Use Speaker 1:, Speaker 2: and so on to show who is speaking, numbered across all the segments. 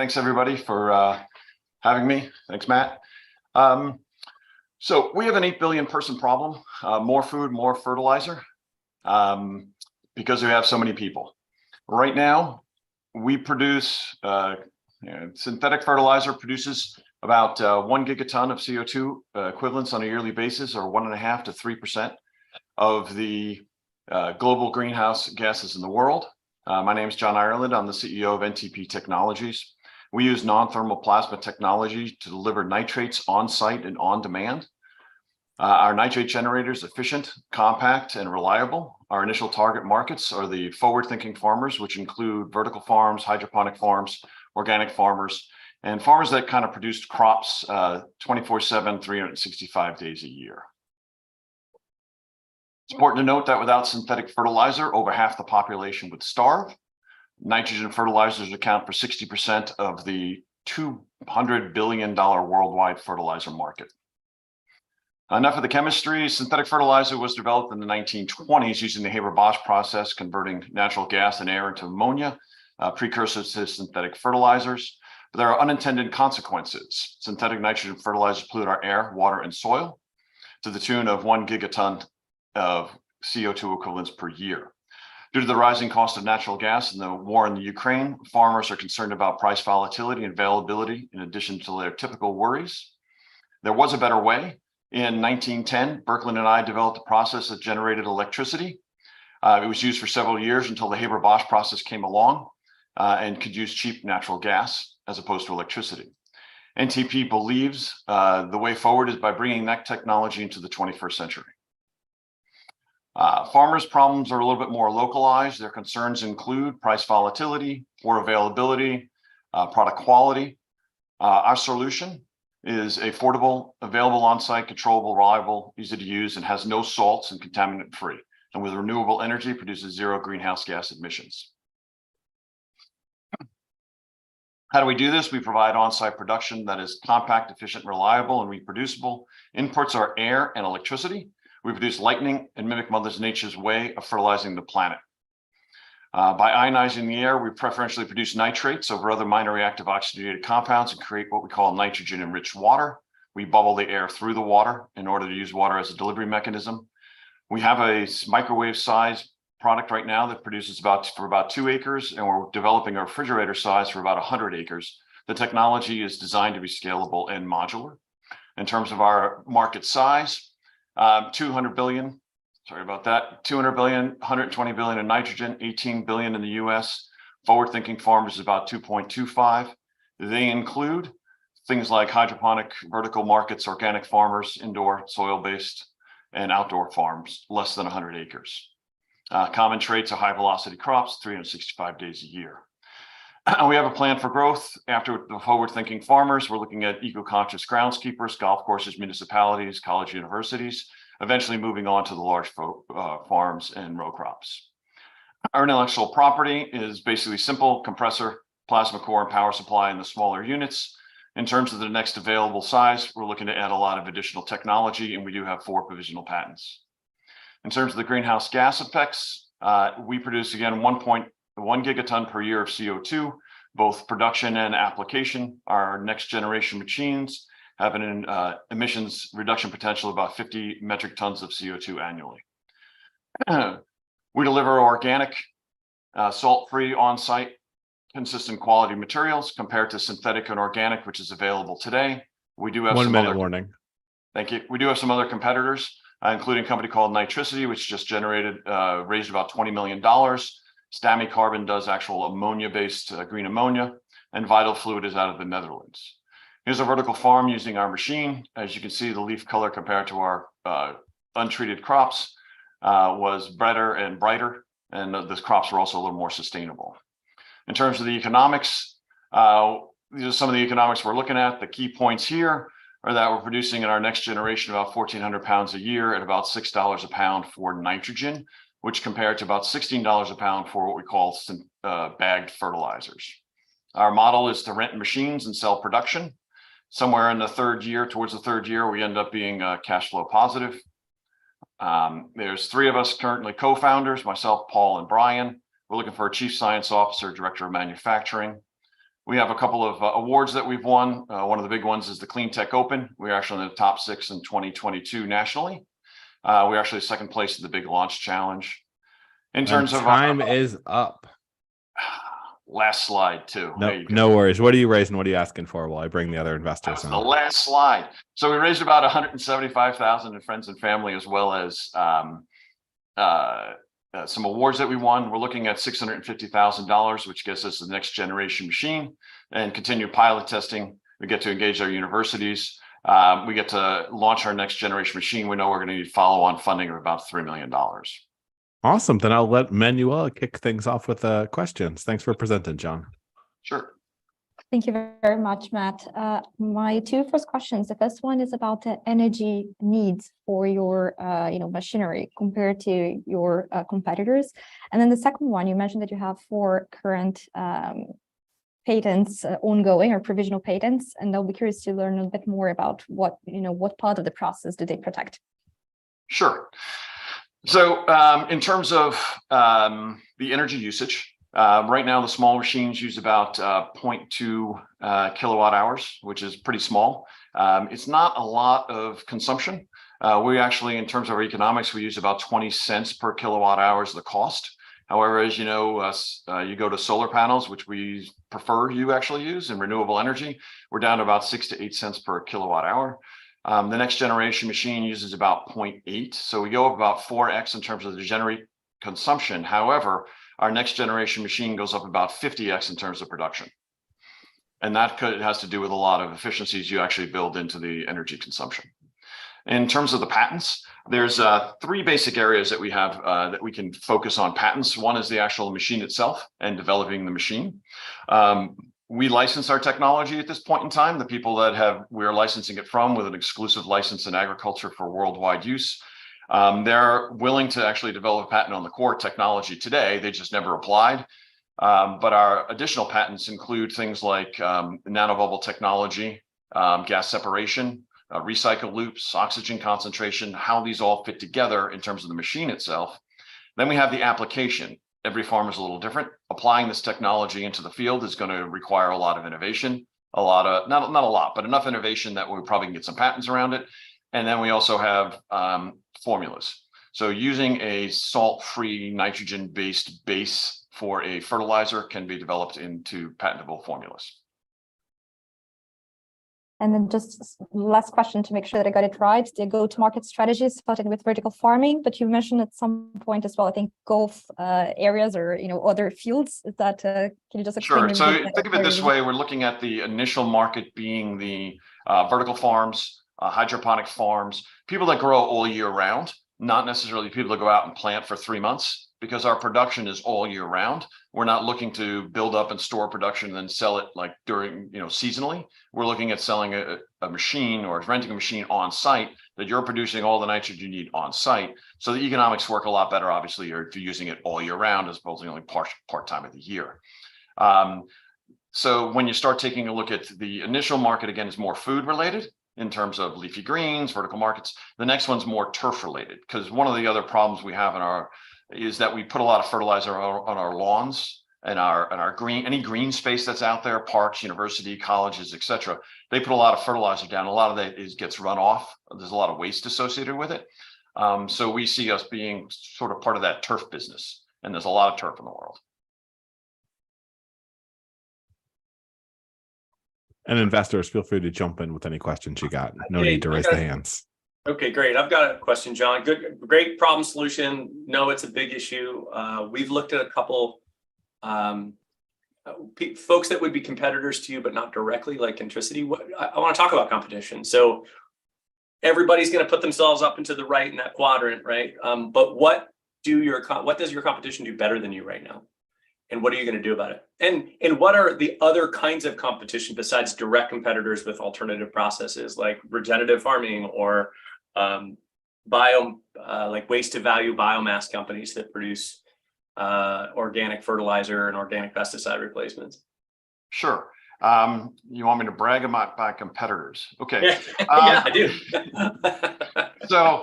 Speaker 1: Thanks everybody for having me. Thanks, Matt. So we have an 8 billion person problem, more food, more fertilizer, because we have so many people. Right now, we produce, synthetic fertilizer produces about 1 gigaton of CO2 equivalents on a yearly basis, or 1.5 to 3% of the global greenhouse gases in the world. My name is John Ireland. I'm the CEO of NTP Technologies. We use non-thermal plasma technology to deliver nitrates on site and on demand. Our nitrate generator is efficient, compact, and reliable. Our initial target markets are the forward-thinking farmers, which include vertical farms, hydroponic farms, organic farmers, and farmers that kind of produce crops 24/7, 365 days a year. It's important to note that without synthetic fertilizer, over half the population would starve. Nitrogen fertilizers account for 60% of the $200 billion worldwide fertilizer market. Enough of the chemistry. Synthetic fertilizer was developed in the 1920s using the Haber-Bosch process, converting natural gas and air into ammonia, precursors to synthetic fertilizers. But there are unintended consequences. Synthetic nitrogen fertilizers pollute our air, water, and soil to the tune of 1 gigaton of CO2 equivalents per year. Due to the rising cost of natural gas and the war in the Ukraine, farmers are concerned about price volatility and availability in addition to their typical worries. There was a better way. In 1910, Birkeland and I developed a process that generated electricity. It was used for several years until the Haber-Bosch process came along and could use cheap natural gas as opposed to electricity. NTP believes the way forward is by bringing that technology into the 21st century. Farmers' problems are a little bit more localized. Their concerns include price volatility, poor availability, product quality. Our solution is affordable, available on-site, controllable, reliable, easy to use, and has no salts and contaminant-free. And with renewable energy, produces zero greenhouse gas emissions. How do we do this? We provide on-site production that is compact, efficient, reliable, and reproducible. Inputs are air and electricity. We produce lightning and mimic Mother Nature's way of fertilizing the planet. By ionizing the air, we preferentially produce nitrates over other minor reactive oxygenated compounds and create what we call nitrogen-enriched water. We bubble the air through the water in order to use water as a delivery mechanism. We have a microwave-sized product right now that produces for about 2 acres, and we're developing a refrigerator size for about 100 acres. The technology is designed to be scalable and modular. In terms of our market size, 200 billion, sorry about that, 200 billion, 120 billion in nitrogen, 18 billion in the US. Forward-thinking farmers is about 2.25. They include things like hydroponic, vertical markets, organic farmers, indoor, soil-based, and outdoor farms, less than 100 acres. Common traits are high-velocity crops, 365 days a year. We have a plan for growth. After the forward-thinking farmers, we're looking at eco-conscious groundskeepers, golf courses, municipalities, college universities, eventually moving on to the large farms and row crops. Our intellectual property is basically simple: compressor, plasma core, and power supply in the smaller units. In terms of the next available size, we're looking to add a lot of additional technology, and we do have 4 provisional patents. In terms of the greenhouse gas effects, we produce, again, 1.1 gigaton per year of CO2, both production and application. Our next generation machines have an emissions reduction potential of about 50 metric tons of CO2 annually. We deliver organic, salt-free, on-site, consistent quality materials compared to synthetic and organic, which is available today. We do have
Speaker 2: 1 minute warning.
Speaker 1: Thank you. We do have some other competitors, including a company called Nitricity, which just raised about $20 million. Stamy Carbon does actual ammonia-based green ammonia, and Vital Fluid is out of the Netherlands. Here's a vertical farm using our machine. As you can see, the leaf color compared to our untreated crops was better and brighter, and the crops were also a little more sustainable. In terms of the economics, these are some of the economics we're looking at. The key points here are that we're producing in our next generation about 1,400 pounds a year at about $6 a pound for nitrogen, which compared to about $16 a pound for what we call bagged fertilizers. Our model is to rent machines and sell production. Somewhere in the towards the third year, we end up being cash flow positive. There's 3 of us currently co-founders, myself, Paul, and Brian. We're looking for a chief science officer, director of manufacturing. We have a couple of awards that we've won. One of the big ones is the Cleantech Open. We're actually in the top 6 in 2022 nationally. We're actually second place in the Big Launch Challenge. In terms of
Speaker 2: time is up.
Speaker 1: Last slide too.
Speaker 2: No worries. What are you raising? What are you asking for while I bring the other investors on?
Speaker 1: The last slide. So we raised about 175,000 in friends and family, as well as some awards that we won. We're looking at $650,000, which gets us the next generation machine and continue pilot testing. We get to engage our universities. We get to launch our next generation machine. We know we're going to need follow-on funding of about $3 million.
Speaker 2: Awesome. Then I'll let Manuella kick things off with questions. Thanks for presenting, John.
Speaker 1: Sure.
Speaker 3: Thank you very much, Matt. My two first questions. The first one is about the energy needs for your machinery compared to your competitors. And then the second one, you mentioned that you have 4 current patents ongoing, or provisional patents, and I'll be curious to learn a bit more about what part of the process do they protect?
Speaker 1: Sure. So in terms of the energy usage, right now the small machines use about 0.2 kilowatt hours, which is pretty small. It's not a lot of consumption. We actually, in terms of our economics, we use about 20 cents per kilowatt hour as the cost. However, as you know, you go to solar panels, which we prefer you actually use, in renewable energy, we're down to about 6 to 8 cents per kilowatt hour. The next generation machine uses about 0.8. So we go up about 4x in terms of the generate consumption. However, our next generation machine goes up about 50x in terms of production. And that has to do with a lot of efficiencies you actually build into the energy consumption. In terms of the patents, there's 3 basic areas that we have that we can focus on patents. One is the actual machine itself and developing the machine. We license our technology at this point in time. The people that we're licensing it from, with an exclusive license in agriculture for worldwide use. They're willing to actually develop a patent on the core technology today. They just never applied. But our additional patents include things like nanobubble technology, gas separation, recycle loops, oxygen concentration, how these all fit together in terms of the machine itself. Then we have the application. Every farm is a little different. Applying this technology into the field is going to require a lot of innovation, not a lot, but enough innovation that we probably can get some patents around it. And then we also have formulas. So using a salt-free nitrogen-based base for a fertilizer can be developed into patentable formulas.
Speaker 3: And then just last question to make sure that I got it right. The go-to-market strategy started with vertical farming, but you mentioned at some point as well, I think, Gulf areas or other fields. Is that can you just explain?
Speaker 1: Sure. So think of it this way: we're looking at the initial market being the vertical farms, hydroponic farms, people that grow all year round, not necessarily people that go out and plant for 3 months, because our production is all year round. We're not looking to build up and store production and then sell it like during, seasonally. We're looking at selling a machine or renting a machine on site that you're producing all the nitrogen you need on site. So the economics work a lot better, obviously, if you're using it all year round as opposed to only part time of the year. So when you start taking a look at the initial market, again, is more food related in terms of leafy greens, vertical markets. The next one's more turf related, because one of the other problems we have is that we put a lot of fertilizer on our lawns and our any green space that's out there, parks, university, colleges, etc. They put a lot of fertilizer down. A lot of that gets run off. There's a lot of waste associated with it. So we see us being sort of part of that turf business, and there's a lot of turf in the world.
Speaker 2: And investors, feel free to jump in with any questions you got. No need to raise the hands.
Speaker 4: Okay, great. I've got a question, John. Great problem solution. No, it's a big issue. We've looked at a couple folks that would be competitors to you, but not directly, like Intricity. I want to talk about competition. So everybody's going to put themselves up into the right in that quadrant, right? But what does your competition do better than you right now? And what are you going to do about it? And what are the other kinds of competition besides direct competitors with alternative processes like regenerative farming or like waste to value biomass companies that produce organic fertilizer and organic pesticide replacements?
Speaker 1: Sure. You want me to brag about my competitors? Okay.
Speaker 4: Yeah, I do.
Speaker 1: So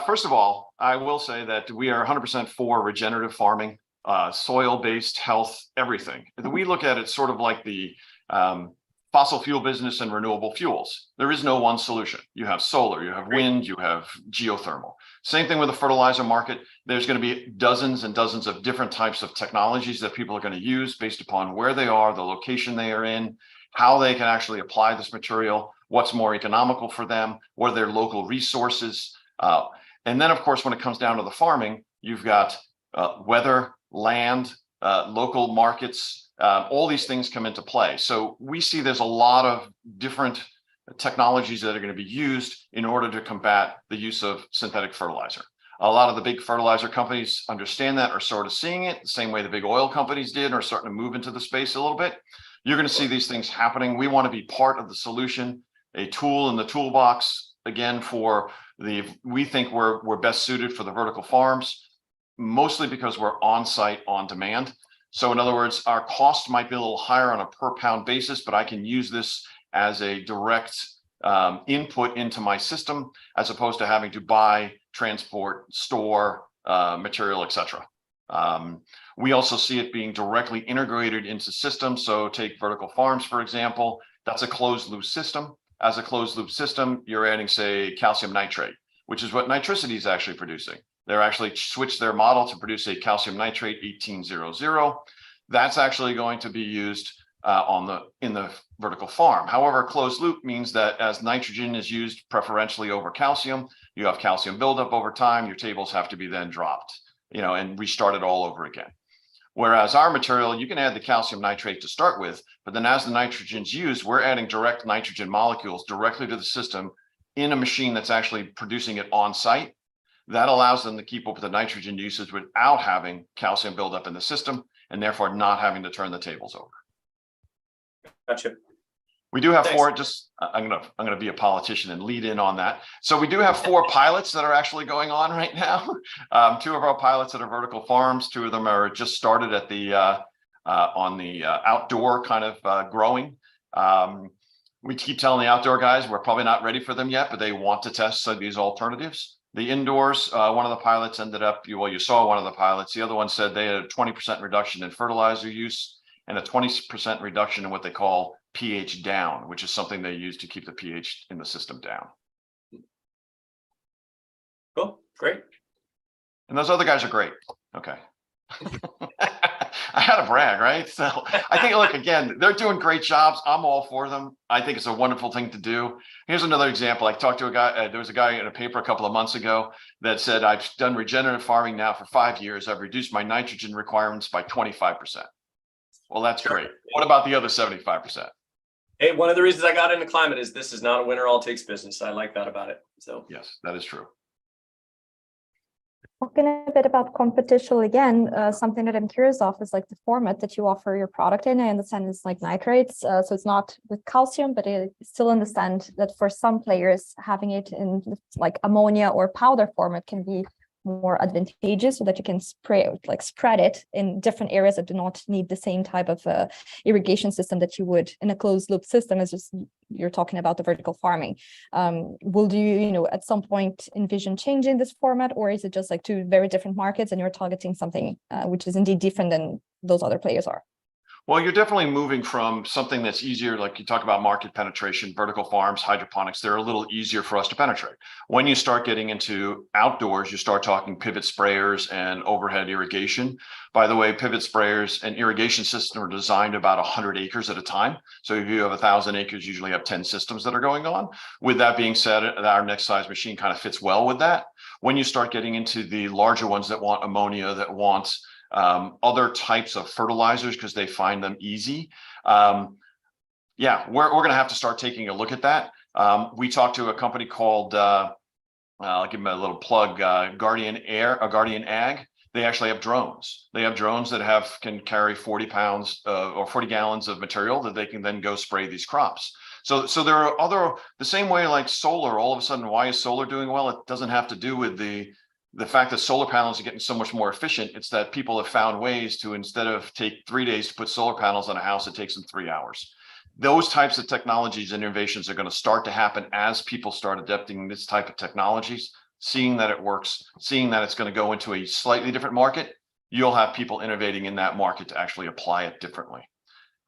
Speaker 1: first of all, I will say that we are 100% for regenerative farming. soil-based health, everything. We look at it sort of like the fossil fuel business and renewable fuels. There is no one solution. You have solar, you have wind, you have geothermal. Same thing with the fertilizer market. There's going to be dozens and dozens of different types of technologies that people are going to use based upon where they are, the location they are in, how they can actually apply this material, what's more economical for them, what are their local resources. And then, of course, when it comes down to the farming, you've got weather, land, local markets, all these things come into play. So we see there's a lot of different technologies that are going to be used in order to combat the use of synthetic fertilizer. A lot of the big fertilizer companies understand that, are sort of seeing it the same way the big oil companies did, are starting to move into the space a little bit. You're going to see these things happening. We want to be part of the solution, a tool in the toolbox, again, we think we're best suited for the vertical farms, mostly because we're on site, on demand. So in other words, our cost might be a little higher on a per pound basis, but I can use this as a direct input into my system, as opposed to having to buy, transport, store material, etc. We also see it being directly integrated into systems. So take vertical farms, for example, that's a closed loop system. As a closed loop system, you're adding, say, calcium nitrate, which is what Nitricity is actually producing. They're actually switched their model to produce a calcium nitrate 1800. That's actually going to be used in the vertical farm. However, closed loop means that as nitrogen is used preferentially over calcium, you have calcium buildup over time. Your tables have to be then dropped, and restarted all over again. Whereas our material, you can add the calcium nitrate to start with, but then as the nitrogen's used, we're adding direct nitrogen molecules directly to the system in a machine that's actually producing it on site. That allows them to keep up with the nitrogen usage without having calcium buildup in the system, and therefore not having to turn the tables over.
Speaker 4: Gotcha.
Speaker 1: We do have four, I'm gonna be a politician and lead in on that. So we do have 4 pilots that are actually going on right now. 2 of our pilots that are vertical farms, 2 of them are just started at on the outdoor kind of growing. We keep telling the outdoor guys we're probably not ready for them yet, but they want to test some of these alternatives. The indoors, one of the pilots ended up, you saw one of the pilots. The other one said they had a 20% reduction in fertilizer use and a 20% reduction in what they call pH down, which is something they use to keep the pH in the system down.
Speaker 4: Cool, great.
Speaker 1: And those other guys are great. Okay. I had to brag, right? So I think, look, again, they're doing great jobs. I'm all for them. I think it's a wonderful thing to do. Here's another example. I talked to a guy, there was a guy in a paper a couple of months ago that said, I've done regenerative farming now for 5 years. I've reduced my nitrogen requirements by 25%. Well, that's great. What about the other 75%?
Speaker 4: Hey, one of the reasons I got into climate is this is not a winner all takes business. I like that about it. So
Speaker 1: yes, that is true.
Speaker 3: Talking a bit about competition again, something that I'm curious of is like the format that you offer your product in. I understand it's like nitrates, so it's not with calcium, but I still understand that for some players, having it in like ammonia or powder format can be more advantageous, so that you can spread it in different areas that do not need the same type of irrigation system that you would in a closed loop system. As just you're talking about the vertical farming. Will you at some point envision changing this format, or is it just like 2 very different markets and you're targeting something which is indeed different than those other players are?
Speaker 1: Well, you're definitely moving from something that's easier, like you talk about market penetration, vertical farms, hydroponics, they're a little easier for us to penetrate. When you start getting into outdoors, you start talking pivot sprayers and overhead irrigation. By the way, pivot sprayers and irrigation systems are designed about 100 acres at a time. So if you have 1,000 acres, you usually have 10 systems that are going on. With that being said, our next size machine kind of fits well with that. When you start getting into the larger ones that want ammonia, that want other types of fertilizers because they find them easy. Yeah, we're going to have to start taking a look at that. We talked to a company called, I'll give them a little plug, Guardian Ag. They actually have drones. They have drones that can carry 40 pounds or 40 gallons of material that they can then go spray these crops. So there are the same way like solar, all of a sudden, why is solar doing well? It doesn't have to do with the fact that solar panels are getting so much more efficient. It's that people have found ways to, instead of take 3 days to put solar panels on a house, it takes them 3 hours. Those types of technologies and innovations are going to start to happen as people start adapting this type of technologies, seeing that it works, seeing that it's going to go into a slightly different market. you'll have people innovating in that market to actually apply it differently.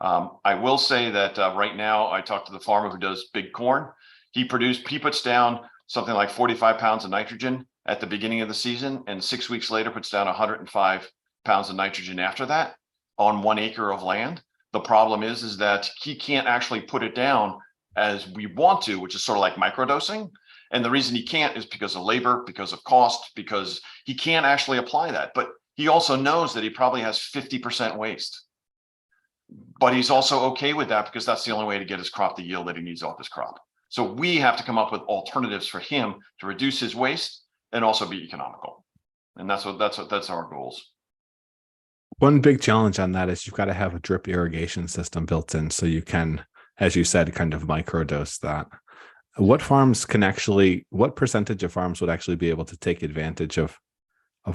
Speaker 1: I will say that right now, I talked to the farmer who does big corn. He puts down something like 45 pounds of nitrogen at the beginning of the season, and 6 weeks later puts down 105 pounds of nitrogen after that on 1 acre of land. The problem is that he can't actually put it down as we want to, which is sort of like microdosing. And the reason he can't is because of labor, because of cost, because he can't actually apply that. But he also knows that he probably has 50% waste. But he's also okay with that because that's the only way to get his crop the yield that he needs off his crop. So we have to come up with alternatives for him to reduce his waste and also be economical. And that's our goals.
Speaker 2: One big challenge on that is you've got to have a drip irrigation system built in so you can, as you said, kind of microdose that. What percentage of farms would actually be able to take advantage of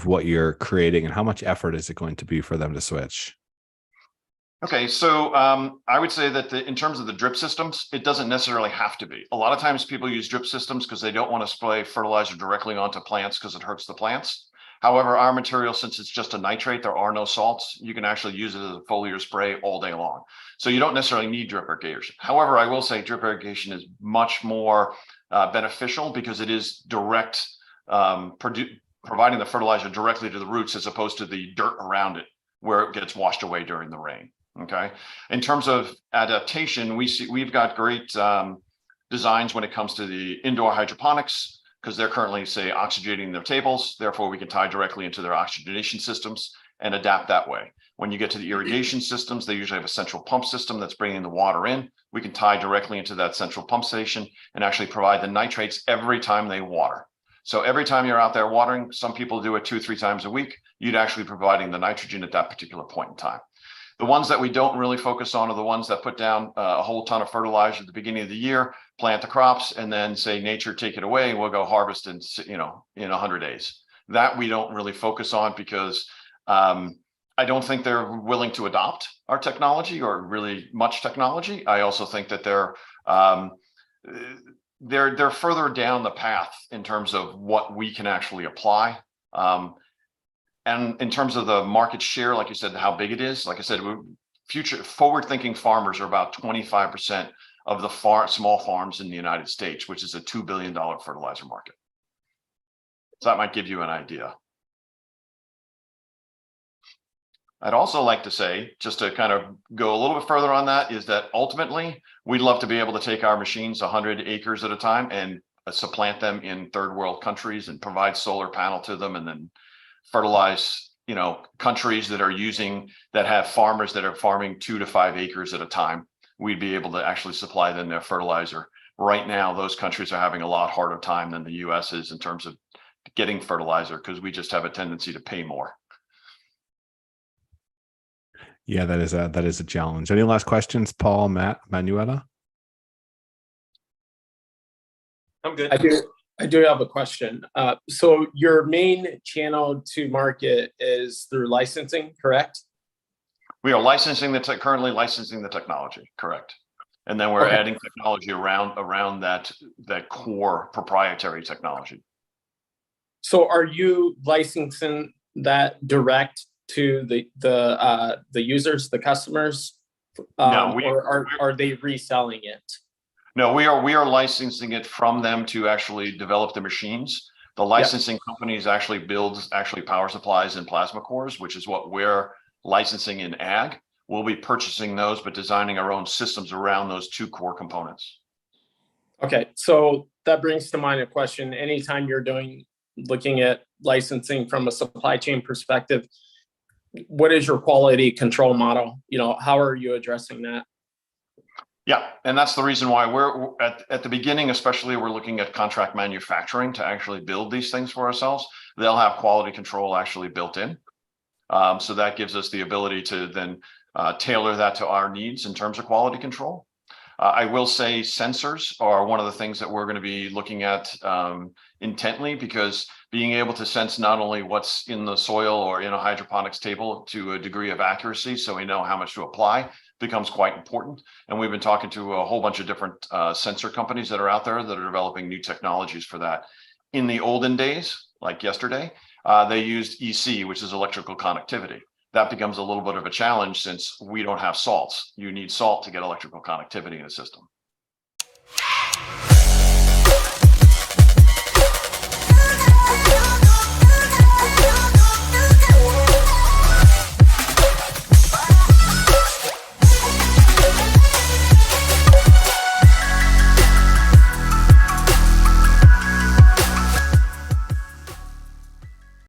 Speaker 2: what you're creating, and how much effort is it going to be for them to switch?
Speaker 1: Okay, so I would say that in terms of the drip systems, it doesn't necessarily have to be. A lot of times people use drip systems because they don't want to spray fertilizer directly onto plants because it hurts the plants. However, our material, since it's just a nitrate, there are no salts, you can actually use it as a foliar spray all day long. So you don't necessarily need drip irrigation. However, I will say drip irrigation is much more beneficial because it is direct, providing the fertilizer directly to the roots as opposed to the dirt around it where it gets washed away during the rain. Okay. In terms of adaptation, we've got great designs when it comes to the indoor hydroponics, because they're currently, say, oxygenating their tables. Therefore, we can tie directly into their oxygenation systems and adapt that way. When you get to the irrigation systems, they usually have a central pump system that's bringing the water in. We can tie directly into that central pump station and actually provide the nitrates every time they water. So every time you're out there watering, some people do it 2 or 3 times a week, you'd actually be providing the nitrogen at that particular point in time. The ones that we don't really focus on are the ones that put down a whole ton of fertilizer at the beginning of the year, plant the crops, and then say, nature, take it away, and we'll go harvest in 100 days. That we don't really focus on because I don't think they're willing to adopt our technology or really much technology. I also think that they're further down the path in terms of what we can actually apply. And in terms of the market share, like you said, how big it is, like I said, forward-thinking farmers are about 25% of the small farms in the United States, which is a $2 billion fertilizer market. So that might give you an idea. I'd also like to say, just to kind of go a little bit further on that, is that ultimately, we'd love to be able to take our machines 100 acres at a time and supplant them in third world countries and provide solar panel to them and then fertilize, countries that have farmers that are farming 2 to 5 acres at a time. We'd be able to actually supply them their fertilizer. Right now, those countries are having a lot harder time than the US is in terms of getting fertilizer because we just have a tendency to pay more.
Speaker 2: Yeah, that is a challenge. Any last questions, Paul, Matt, Manuella?
Speaker 4: I'm good.
Speaker 5: I do have a question. So your main channel to market is through licensing, correct?
Speaker 1: We are currently licensing the technology, correct. And then we're adding technology around that core proprietary technology. So
Speaker 5: are you licensing that direct to the users, the customers?
Speaker 1: No,
Speaker 5: or are they reselling it?
Speaker 1: No, we are licensing it from them to actually develop the machines. The licensing companies actually builds power supplies and plasma cores, which is what we're licensing in ag. We'll be purchasing those, but designing our own systems around those 2 core components.
Speaker 5: Okay, so that brings to mind a question. Anytime you're looking at licensing from a supply chain perspective, what is your quality control model? How are you addressing that?
Speaker 1: Yeah, and that's the reason why we're at the beginning, especially we're looking at contract manufacturing to actually build these things for ourselves. They'll have quality control actually built in. So that gives us the ability to then tailor that to our needs in terms of quality control. I will say sensors are one of the things that we're going to be looking at intently, because being able to sense not only what's in the soil or in a hydroponics table to a degree of accuracy, so we know how much to apply, becomes quite important. And we've been talking to a whole bunch of different sensor companies that are out there that are developing new technologies for that. In the olden days, like yesterday, they used EC, which is electrical connectivity. That becomes a little bit of a challenge since we don't have salts. You need salt to get electrical connectivity in the system.